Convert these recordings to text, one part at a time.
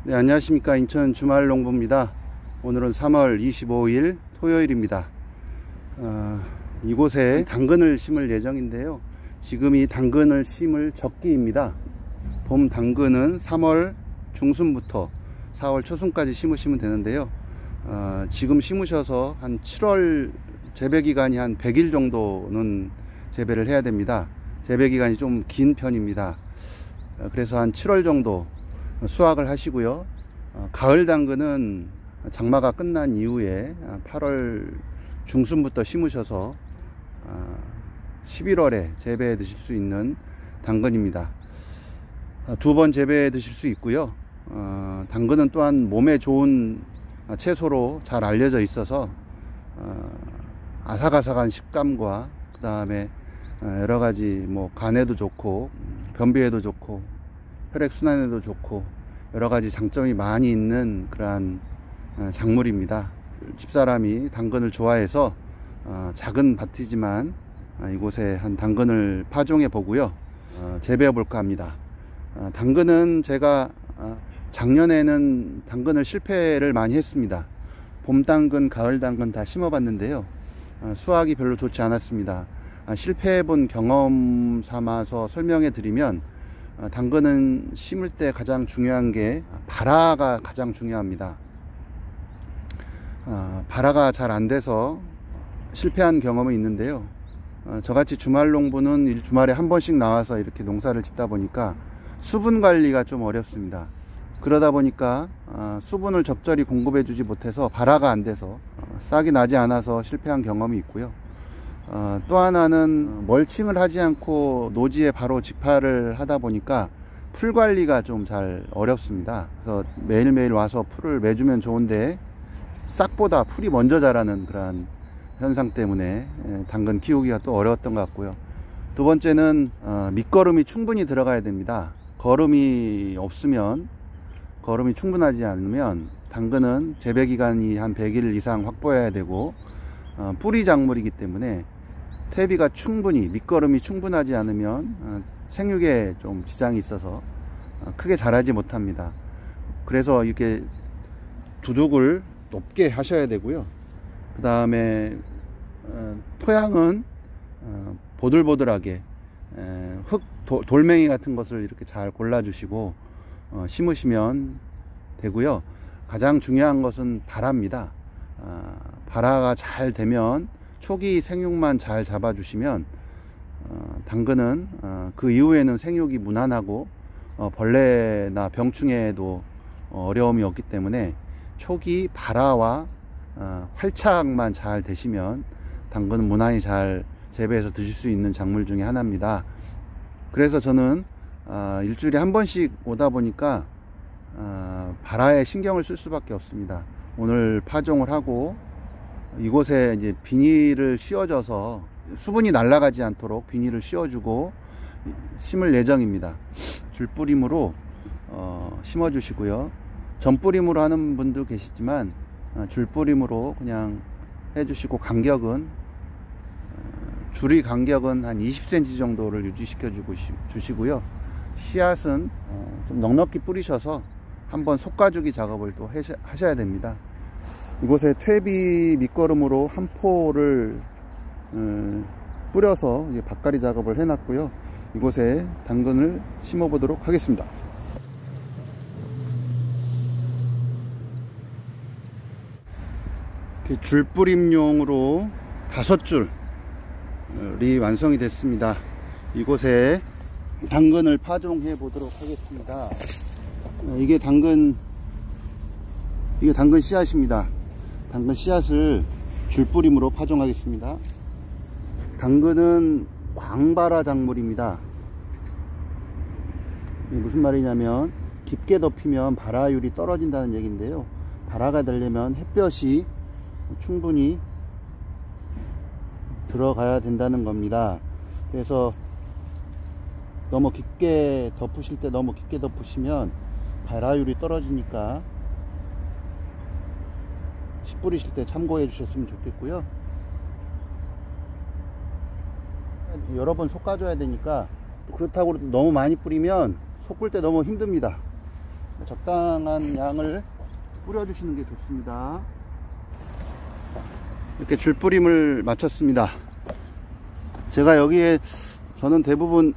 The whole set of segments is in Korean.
네, 안녕하십니까. 인천 주말농부입니다. 오늘은 3월 25일 토요일입니다. 이곳에 당근을 심을 예정인데요. 지금이 당근을 심을 적기입니다. 봄 당근은 3월 중순부터 4월 초순까지 심으시면 되는데요. 지금 심으셔서 한 7월 재배기간이 한 100일 정도는 재배를 해야 됩니다. 재배기간이 좀 긴 편입니다. 그래서 한 7월 정도 수확을 하시고요. 가을 당근은 장마가 끝난 이후에 8월 중순부터 심으셔서 11월에 재배해 드실 수 있는 당근입니다. 두 번 재배해 드실 수 있고요. 당근은 또한 몸에 좋은 채소로 잘 알려져 있어서 아삭아삭한 식감과 그 다음에 여러가지 간에도 좋고 변비에도 좋고 혈액순환에도 좋고 여러가지 장점이 많이 있는 그러한 작물입니다. 집사람이 당근을 좋아해서 작은 밭이지만 이곳에 한 당근을 파종해 보고요, 재배해 볼까 합니다. 당근은 제가 작년에는 당근을 실패를 많이 했습니다. 봄 당근, 가을 당근 다 심어 봤는데요, 수확이 별로 좋지 않았습니다. 실패해 본 경험 삼아서 설명해 드리면, 당근은 심을 때 가장 중요한 게 발화가 가장 중요합니다. 발화가 잘 안 돼서 실패한 경험이 있는데요. 저같이 주말농부는 주말에 한 번씩 나와서 이렇게 농사를 짓다 보니까 수분 관리가 좀 어렵습니다. 그러다 보니까 수분을 적절히 공급해 주지 못해서 발화가 안 돼서 싹이 나지 않아서 실패한 경험이 있고요. 또 하나는 멀칭을 하지 않고 노지에 바로 직파를 하다 보니까 풀 관리가 좀 잘 어렵습니다. 그래서 매일매일 와서 풀을 매주면 좋은데 싹보다 풀이 먼저 자라는 그러한 현상 때문에 당근 키우기가 또 어려웠던 것 같고요. 두 번째는 밑거름이 충분히 들어가야 됩니다. 거름이 없으면, 거름이 충분하지 않으면 당근은 재배기간이 한 100일 이상 확보해야 되고, 뿌리 작물이기 때문에 퇴비가 충분히, 밑거름이 충분하지 않으면 생육에 좀 지장이 있어서 크게 자라지 못합니다. 그래서 이렇게 두둑을 높게 하셔야 되고요. 그 다음에 토양은 보들보들하게 돌멩이 같은 것을 이렇게 잘 골라 주시고 심으시면 되고요. 가장 중요한 것은 발화입니다. 발화가 잘 되면 초기 생육만 잘 잡아 주시면 당근은 그 이후에는 생육이 무난하고 벌레나 병충해에도 어려움이 없기 때문에 초기 발화와 활착만 잘 되시면 당근은 무난히 잘 재배해서 드실 수 있는 작물 중에 하나입니다. 그래서 저는 일주일에 한 번씩 오다 보니까 발화에 신경을 쓸 수밖에 없습니다. 오늘 파종을 하고 이곳에 이제 비닐을 씌워줘서 수분이 날아가지 않도록 비닐을 씌워주고 심을 예정입니다. 줄뿌림으로 심어 주시고요. 전뿌림으로 하는 분도 계시지만 줄뿌림으로 그냥 해주시고, 간격은 줄이 간격은 한 20cm 정도를 유지시켜 주시고요. 씨앗은 좀 넉넉히 뿌리셔서 한번 속가주기 작업을 또 하셔야 됩니다. 이곳에 퇴비 밑거름으로 한 포를 뿌려서 이제 밭갈이 작업을 해놨고요. 이곳에 당근을 심어 보도록 하겠습니다. 이렇게 줄뿌림용으로 5줄이 완성이 됐습니다. 이곳에 당근을 파종해 보도록 하겠습니다. 이게 당근 씨앗입니다. 당근 씨앗을 줄뿌림으로 파종하겠습니다. 당근은 광발화 작물입니다. 무슨 말이냐면 깊게 덮이면 발화율이 떨어진다는 얘기인데요. 발화가 되려면 햇볕이 충분히 들어가야 된다는 겁니다. 그래서 너무 깊게 덮으실 때 너무 깊게 덮으시면 발화율이 떨어지니까 씨 뿌리실 때 참고해 주셨으면 좋겠고요. 여러 번 솎아줘야 되니까, 그렇다고 너무 많이 뿌리면 솎을 때 너무 힘듭니다. 적당한 양을 뿌려주시는 게 좋습니다. 이렇게 줄뿌림을 마쳤습니다. 제가 여기에 저는 대부분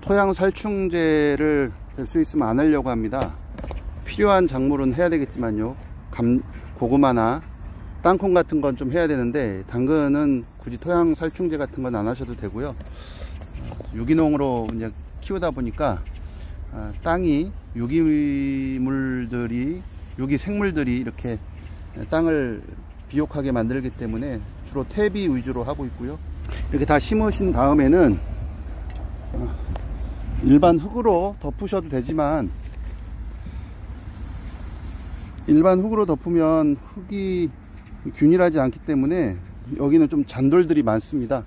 토양 살충제를 될 수 있으면 안 하려고 합니다. 필요한 작물은 해야 되겠지만요, 고구마나 땅콩 같은 건 좀 해야 되는데, 당근은 굳이 토양 살충제 같은 건 안 하셔도 되고요. 유기농으로 이제 키우다 보니까 땅이 유기생물들이 이렇게 땅을 비옥하게 만들기 때문에 주로 퇴비 위주로 하고 있고요. 이렇게 다 심으신 다음에는 일반 흙으로 덮으셔도 되지만, 일반 흙으로 덮으면 흙이 균일하지 않기 때문에 여기는 좀 잔돌들이 많습니다.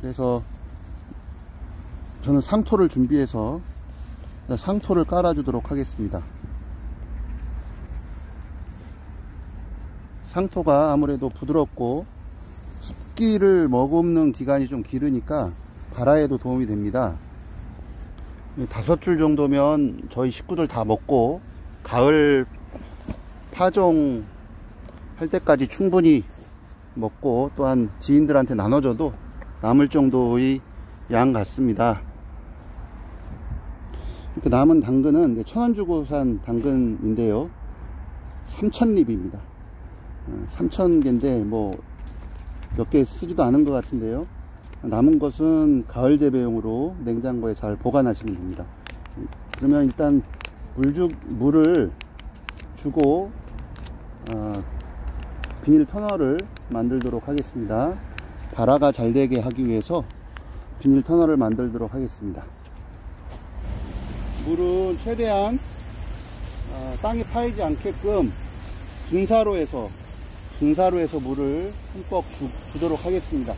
그래서 저는 상토를 준비해서 상토를 깔아 주도록 하겠습니다. 상토가 아무래도 부드럽고 습기를 머금는 기간이 좀 길으니까 발화에도 도움이 됩니다. 5줄 정도면 저희 식구들 다 먹고 가을 파종 할 때까지 충분히 먹고, 또한 지인들한테 나눠줘도 남을 정도의 양 같습니다. 이렇게 남은 당근은 천원 주고 산 당근인데요, 3000립입니다 3000개인데 뭐 몇 개 쓰지도 않은 것 같은데요, 남은 것은 가을 재배용으로 냉장고에 잘 보관하시면 됩니다. 그러면 일단 물을 주고 비닐 터널을 만들도록 하겠습니다. 발화가 잘 되게 하기 위해서 비닐 터널을 만들도록 하겠습니다. 물은 최대한 땅이 파이지 않게끔 분사로 해서 물을 흠뻑 주도록 하겠습니다.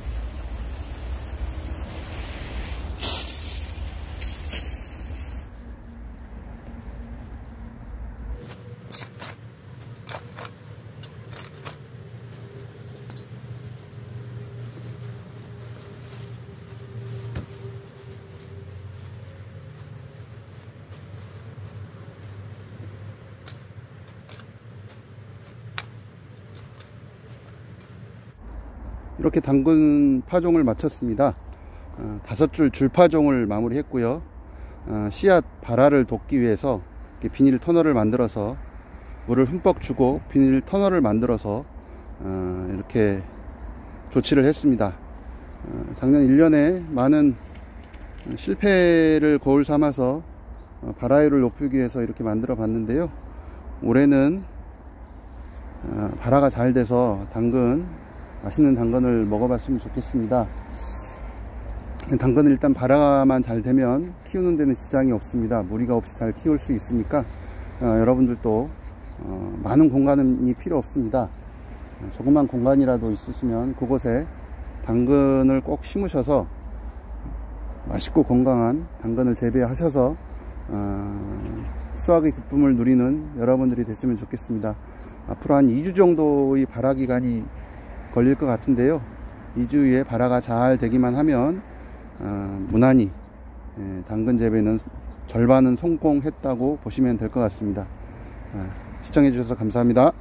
이렇게 당근 파종을 마쳤습니다. 5줄 줄파종을 마무리 했고요. 씨앗 발화를 돕기 위해서 비닐 터널을 만들어서 물을 흠뻑 주고 비닐 터널을 만들어서 이렇게 조치를 했습니다. 작년 1년에 많은 실패를 거울 삼아서 발화율을 높이기 위해서 이렇게 만들어 봤는데요, 올해는 발화가 잘 돼서 맛있는 당근을 먹어봤으면 좋겠습니다. 당근은 일단 발화만 잘 되면 키우는 데는 지장이 없습니다. 무리가 없이 잘 키울 수 있으니까 여러분들도 많은 공간이 필요 없습니다. 조그만 공간이라도 있으시면 그곳에 당근을 꼭 심으셔서 맛있고 건강한 당근을 재배하셔서 수확의 기쁨을 누리는 여러분들이 됐으면 좋겠습니다. 앞으로 한 2주 정도의 발화 기간이 걸릴 것 같은데요, 2주에 발화가 잘 되기만 하면 무난히 당근 재배는 절반은 성공했다고 보시면 될 것 같습니다. 시청해 주셔서 감사합니다.